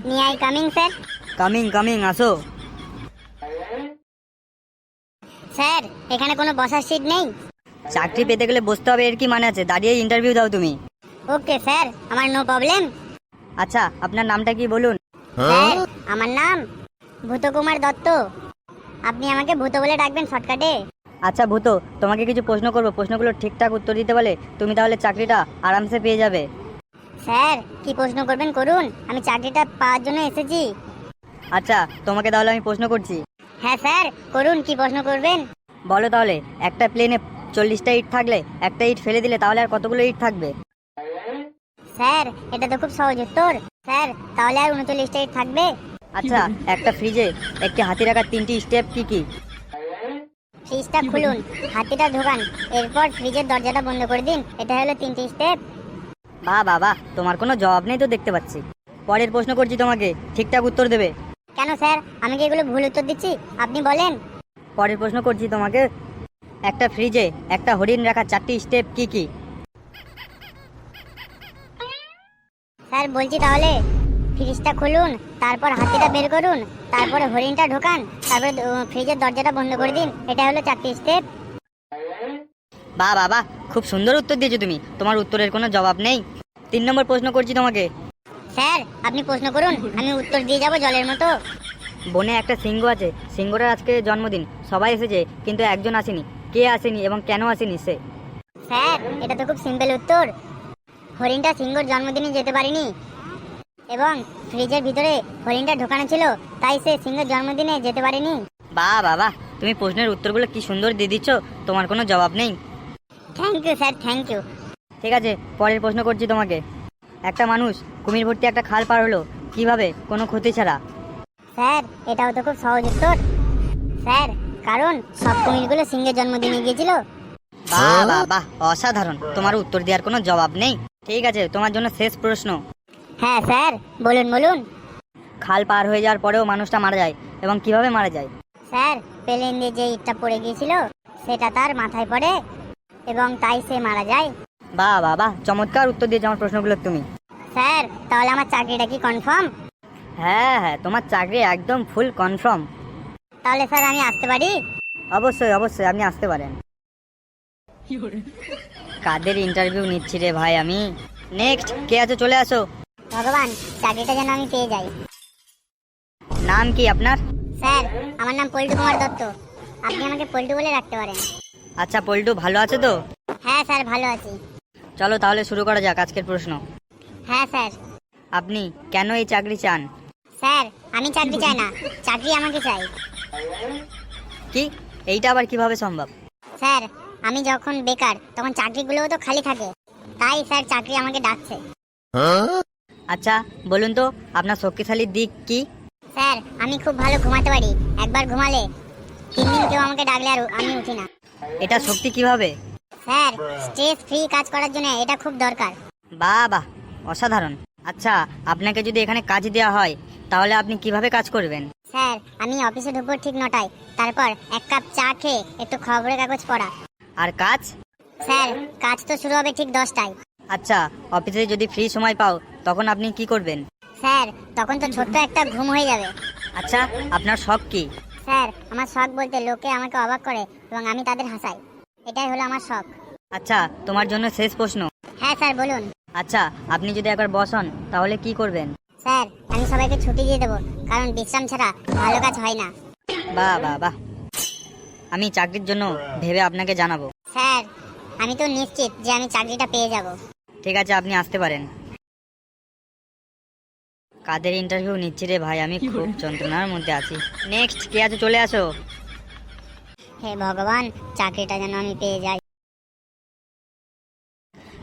May I coming sir? Coming coming, আসো। Sir এখানে কোনো বসার সিট নেই? চাকরি পেতে গেলে বসতে হবে, এর কি মানে আছে? দাঁড়িয়ে ইন্টারভিউ দাও তুমি। ওকে স্যার, আমার নো প্রবলেম। আচ্ছা, আপনার নামটা কি বলুন? স্যার আমার নাম ভূতকুমার দত্ত। আপনি আমাকে ভূত বলে ডাকবেন শর্টকাটে। আচ্ছা ভূত, তোমাকে কিছু প্রশ্ন করবো, প্রশ্নগুলো ঠিকঠাক উত্তর দিতে বলে তুমি তাহলে চাকরিটা আরামসে পেয়ে যাবে। স্যার কি প্রশ্ন করবেন করুন, আমি চাকরিটা পাওয়ার জন্য এসেছি। আচ্ছা তোমাকে তাহলে আমি প্রশ্ন করছি। হ্যাঁ স্যার করুন, কি প্রশ্ন করবেন? বলো তাহলে, একটা প্লেনে 40টা ইট থাকলে একটা ইট ফেলে দিলে তাহলে আর কতগুলো ইট থাকবে? স্যার এটা তো খুব সহজ উত্তর। স্যার তাহলে আর 39টা ইট থাকবে। আচ্ছা, একটা ফ্রিজে একটি হাতি রাখার 3টি স্টেপ কি কি? ফ্রিজটা খুলুন, হাতিটা ঢোকান, এরপর ফ্রিজের দরজাটা বন্ধ করে দিন। এটা হলো 3টি স্টেপ। বাহ বাবা, তোমার কোনো জবাব নেই তো দেখতে পাচ্ছি। পরের প্রশ্ন করছি তোমাকে, ঠিকঠাক উত্তর দেবে। কেন স্যার, আমি কি এগুলো ভুল উত্তর দিচ্ছি? আপনি বলেন। পরের প্রশ্ন করছি তোমাকে, একটা ফ্রিজে একটা হরিণ রাখার 4টি স্টেপ কি কি? স্যার বলছি তাহলে, ফ্রিজটা খুলুন, তারপর হাতিটা বের করুন, তারপরে হরিণটা ঢোকান, তারপরে ফ্রিজের দরজাটা বন্ধ করে দিন। এটা হলো 4টি স্টেপ। বাহ বাবা, খুব সুন্দর উত্তর দিয়েছো তুমি, তোমার উত্তরের কোনো জবাব নেই। 3 নম্বর প্রশ্ন করছি তোমাকে। স্যার আপনি প্রশ্ন করুন, আমি উত্তর দিয়ে যাব জলের মতো। বনে একটা সিংহ আছে, সিংহটার আজকে জন্মদিন, সবাই এসেছে কিন্তু একজন আসেনি। কে আসেনি এবং কেন আসেনি সে? স্যার এটা তো খুব সিম্পল উত্তর। হরিণটা সিংহর জন্মদিনে যেতে পারেনি এবং ফ্রিজের ভিতরে হরিণটা ঢোকানো ছিল, তাই সে সিংহের জন্মদিনে যেতে পারেনি। বাহ বাবা, তুমি প্রশ্নের উত্তরগুলো কি সুন্দর দিয়ে দিচ্ছ, তোমার কোনো জবাব নেই। Thank you sir, thank you. ঠিক আছে, পরের প্রশ্ন করছি তোমাকে। একটা মানুষ কুমির ভর্তি একটা খাল পার হলো কিভাবে, কোনো ক্ষতি ছাড়া? স্যার এটাও তো খুব সহজ উত্তর। স্যার কারণ সব কুমিরগুলো সিংহের জন্মদিনে গিয়েছিল। বাহ বাহ বাহ, অসাধারণ, তোমার উত্তর দেওয়ার কোনো জবাব নেই। ঠিক আছে, তোমার জন্য শেষ প্রশ্ন। হ্যাঁ স্যার বলুন বলুন। খাল পার হয়ে যাওয়ার পরেও মানুষটা মারা যায়, এবং কিভাবে মারা যায়? স্যার প্লেন দিয়ে যে ইটটা পড়ে গিয়েছিল সেটা তার মাথায় পড়ে এবং তাই সে মারা যায়। বাহ বাহ বাহ, চমৎকার উত্তর দিয়েছো আমার প্রশ্নগুলো তুমি। স্যার তাহলে আমার চাকরিটা কি কনফার্ম? হ্যাঁ হ্যাঁ, তোমার চাকরি একদম ফুল কনফার্ম। তাহলে স্যার আমি আসতে পারি? অবশ্যই অবশ্যই, আপনি আসতে পারেন। কাদের ইন্টারভিউ নিচ্ছি রে ভাই আমি। নেক্সট কে আছো, চলে আসো। ভগবান, চাকরিটা যেন আমি পেয়ে যাই। নাম কি আপনার? স্যার আমার নাম পল্টু কুমার দত্ত, আপনি আমাকে পল্টু বলে রাখতে পারেন। আচ্ছা পল্টু, ভালো আছো তো? হ্যাঁ স্যার ভালো আছি। চলো তাহলে শুরু করা যাক আজকের প্রশ্ন। হ্যাঁ স্যার। আপনি কেন এই চাকরি চান? স্যার আমি চাকরি চাই না, চাকরি আমাকে চাই। কি, এইটা আবার কিভাবে সম্ভব? স্যার আমি যখন বেকার তখন চাকরিগুলোও তো খালি থাকে, তাই স্যার চাকরি আমাকে ডাকছে। আচ্ছা বলুন তো, আপনার শক্তিশালী দিক কি? স্যার আমি খুব ভালো ঘুমাতে পারি, একবার ঘুমালে 3 দিন কেউ আমাকে ডাকলে আর আমি উঠি না। এটা শক্তি কিভাবে? স্যার স্ট্রেস ফ্রি কাজ করার জন্য এটা খুব দরকার। বাহ বাহ, অসাধারণ। আচ্ছা, আপনাকে যদি এখানে কাজ দেওয়া হয় তাহলে আপনি কিভাবে কাজ করবেন? স্যার আমি অফিসে ঢুকবো ঠিক 9টায়, তারপর 1 কাপ চা খেয়ে একটু খবরের কাগজ পড়া। আর কাজ? স্যার কাজ তো শুরু হবে ঠিক 10টায়। আচ্ছা, অফিসে যদি ফ্রি সময় পাও তখন আপনি কি করবেন? স্যার তখন তো ছোট্ট একটা ঘুম হয়ে যাবে। আচ্ছা, আপনার শখ কি? স্যার আমার শখ বলতে লোকে আমাকে অবাক করে এবং আমি তাদের হাসাই, এটাই হলো আমার শখ। আচ্ছা, তোমার জন্য শেষ প্রশ্ন। হ্যাঁ স্যার বলুন। আচ্ছা, আপনি যদি একবার বস হন তাহলে কি করবেন? স্যার আমি সবাইকে ছুটি দিয়ে দেবো, কারণ বিশ্রাম ছাড়া ভালো কাজ হয় না। বাহ বাহ বাহ, আমি চাকরির জন্য ভেবে আপনাকে জানাবো। স্যার আমি তো নিশ্চিত যে আমি চাকরিটা পেয়ে যাব। ঠিক আছে, আপনি আসতে পারেন। কাদের ইন্টারভিউ নিচ্ছি রে ভাই, আমি খুব যন্ত্রণার মধ্যে আছি। নেক্সট কে আছে, চলে আসো। হে ভগবান, চাকরিটা যেন আমি পেয়ে যাই।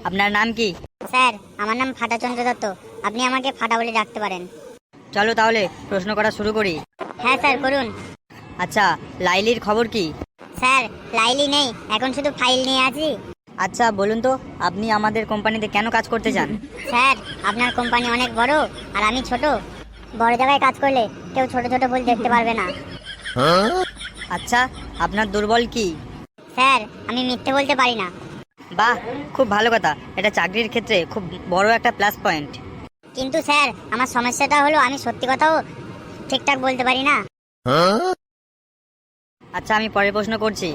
আপনার নাম কি? স্যার আমার নাম ফাটাচন্দ্র দত্ত, আপনি আমাকে ফাটা বলে ডাকতে পারেন। চলো তাহলে প্রশ্ন করা শুরু করি। হ্যাঁ স্যার করুন। আচ্ছা, লাইলির খবর কি? স্যার লাইলি নেই, এখন শুধু ফাইল নিয়ে আছি। আচ্ছা বলুন তো, আপনি আমাদের কোম্পানিতে কেন কাজ করতে চান? স্যার আপনার কোম্পানি অনেক বড় আর আমি ছোট, বড় জায়গায় কাজ করলে কেউ ছোট ছোট ভুল দেখতে পারবে না। আচ্ছা, আপনার দুর্বল কি? স্যার আমি মিথ্যে বলতে পারি না। বাহ, খুব ভালো কথা, এটা চাকরির ক্ষেত্রে খুব বড় একটা প্লাস পয়েন্ট। কিন্তু স্যার আমার সমস্যাটা হলো আমি সত্যি কথাও ঠিকঠাক বলতে পারি না। আচ্ছা, আমি পরের প্রশ্ন করছি।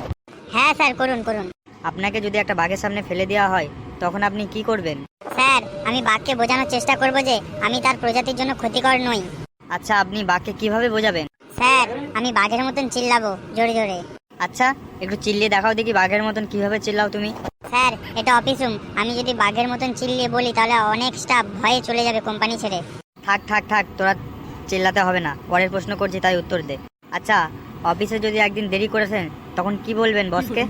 হ্যাঁ স্যার, করুন করুন। আপনাকে যদি একটা বাঘের সামনে ফেলে দেওয়া হয় তখন আপনি কি করবেন? স্যার আমি বাঘকে বোঝানোর চেষ্টা করব যে আমি তার প্রজাতির জন্য ক্ষতিকর নই। আচ্ছা, আপনি বাঘকে কিভাবে বোঝাবেন? স্যার আমি বাঘের মতন চিল্লাবো জোরে জোরে। আচ্ছা, একটু চিল্লিয়ে দেখাও দেখি বাঘের মতন কিভাবে চিল্লাও তুমি। স্যার এটা অফিস রুম, আমি যদি বাঘের মতন চিল্লিয়ে বলি তাহলে অনেক স্টাফ ভয়ে চলে যাবে কোম্পানি ছেড়ে। থাক থাক থাক, তোরা চিল্লাতে হবে না, পরের প্রশ্ন করছি তাই উত্তর দে। আচ্ছা, অফিসে যদি একদিন দেরি করেছেন তখন কি বলবেন বসকে?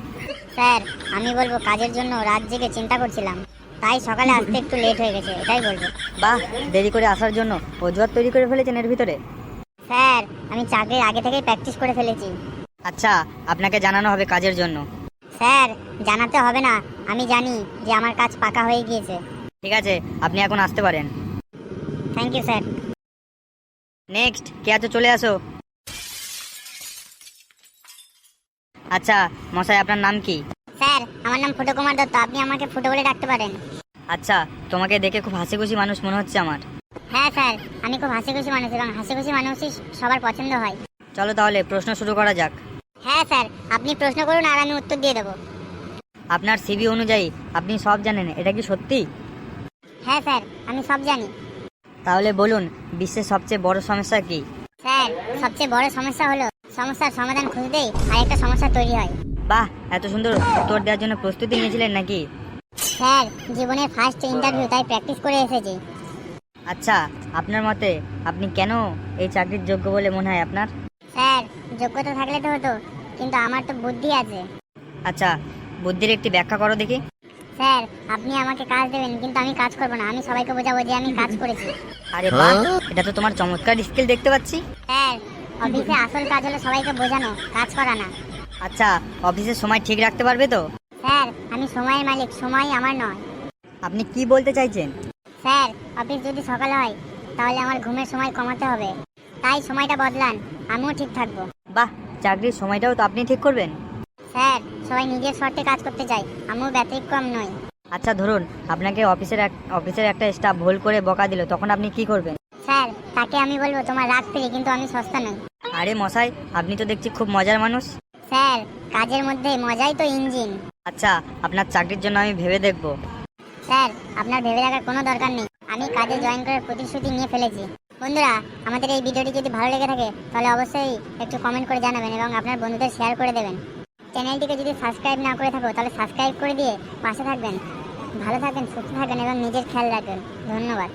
স্যার আমি বলবো কাজের জন্য রাত জেগে চিন্তা করছিলাম, তাই সকালে আসতে একটু লেট হয়ে গেছে, এটাই বলবো। বাহ, দেরি করে আসার জন্য অজুহাত তৈরি করে ফেলেছেন এর ভিতরে। স্যার আমি চাকরির আগে থেকেই প্র্যাকটিস করে ফেলেছি। আচ্ছা, আপনাকে জানানো হবে কাজের জন্য। স্যার জানাতে হবে না, আমি জানি যে আমার কাজ পাকা হয়ে গিয়েছে। ঠিক আছে, আপনি এখন আসতে পারেন। Thank you sir. নেক্সট কে আছো, চলে আসো। আচ্ছা মশাই, আপনার নাম কি? স্যার আমার নাম ফুটো কুমার দত্ত, আপনি আমাকে ফুটো বলে ডাকতে পারেন। আচ্ছা, তোমাকে দেখে খুব হাসি খুশি মানুষ মনে হচ্ছে আমার। হ্যাঁ স্যার, আমি খুব হাসি খুশি মানুষ এবং হাসি খুশি মানুষই সবার পছন্দ হয়। চলো তাহলে প্রশ্ন শুরু করা যাক। হ্যাঁ স্যার, আপনি প্রশ্ন করুন আর আমি উত্তর দিয়ে দেবো। আপনার সিভি অনুযায়ী আপনি সব জানেন, এটা কি সত্যি? হ্যাঁ স্যার আমি সব জানি। তাহলে বলুন, বিশ্বের সবচেয়ে বড় সমস্যা কি? স্যার সবচেয়ে বড় সমস্যা হলো সমস্যার সমাধান খুঁজতেই আরেকটা সমস্যা তৈরি হয়। বাহ, এত সুন্দর উত্তর দেওয়ার জন্য প্রস্তুতি নিয়েছিলেন নাকি? স্যার জীবনের ফার্স্ট ইন্টারভিউ, তাই প্র্যাকটিস করে এসেছি। আচ্ছা, আপনার মতে আপনি কেন এই চাকরির যোগ্য বলে মনে হয় আপনার? স্যার যোগ্যতা থাকলে তো হতো, কিন্তু আমার তো বুদ্ধি আছে। আচ্ছা, বুদ্ধির একটি ব্যাখ্যা করো দেখি। স্যার আপনি আমাকে কাজ দেবেন কিন্তু আমি কাজ করব না, আমি সবাইকে বোঝাবো যে আমি কাজ করেছি। আরে বাহ, এটা তো তোমার চমৎকার স্কিল দেখতে পাচ্ছি। স্যার অফিসে আসল কাজ হলো সবাইকে বোঝানো, কাজ করা না। আচ্ছা, অফিসের সময় ঠিক রাখতে পারবে তো? স্যার আমি সময়ের মালিক, সময় আমার নয়। আপনি কি বলতে চাইছেন? স্যার অফিস যদি সকালে হয় তাহলে আমার ঘুমের সময় কমাতে হবে, তাই সময়টা বদলান, আমিও ঠিক থাকবো। বাহ, চাকরির সময়টাও তো আপনি ঠিক করবেন। স্যার সবাই নিজের শর্তে কাজ করতে চায়, আমিও ব্যতিক্রম নই। আচ্ছা ধরুন, আপনাকে অফিসের একটা স্টাফ ভুল করে বকা দিল, তখন আপনি কি করবেন? স্যার তাকে আমি বলবো তোমার রাগ ফিরে, কিন্তু আমি সস্তা নই। আরে মশাই, আপনি তো দেখছি খুব মজার মানুষ। স্যার কাজের মধ্যে মজাই তো ইঞ্জিন। আচ্ছা, আপনার চাকরির জন্য আমি ভেবে দেখব। স্যার আপনার ভেবে রাখার কোনো দরকার নেই, আমি কাজে জয়েন করার প্রতিশ্রুতি নিয়ে ফেলেছি। বন্ধুরা আমাদের এই ভিডিওটি যদি ভালো লেগে থাকে তাহলে অবশ্যই একটু কমেন্ট করে জানাবেন এবং আপনার বন্ধুদের শেয়ার করে দেবেন। চ্যানেলটিকে যদি সাবস্ক্রাইব না করে থাকো তাহলে সাবস্ক্রাইব করে দিয়ে পাশে থাকবেন। ভালো থাকবেন, সুস্থ থাকবেন এবং নিজের খেয়াল রাখবেন। ধন্যবাদ।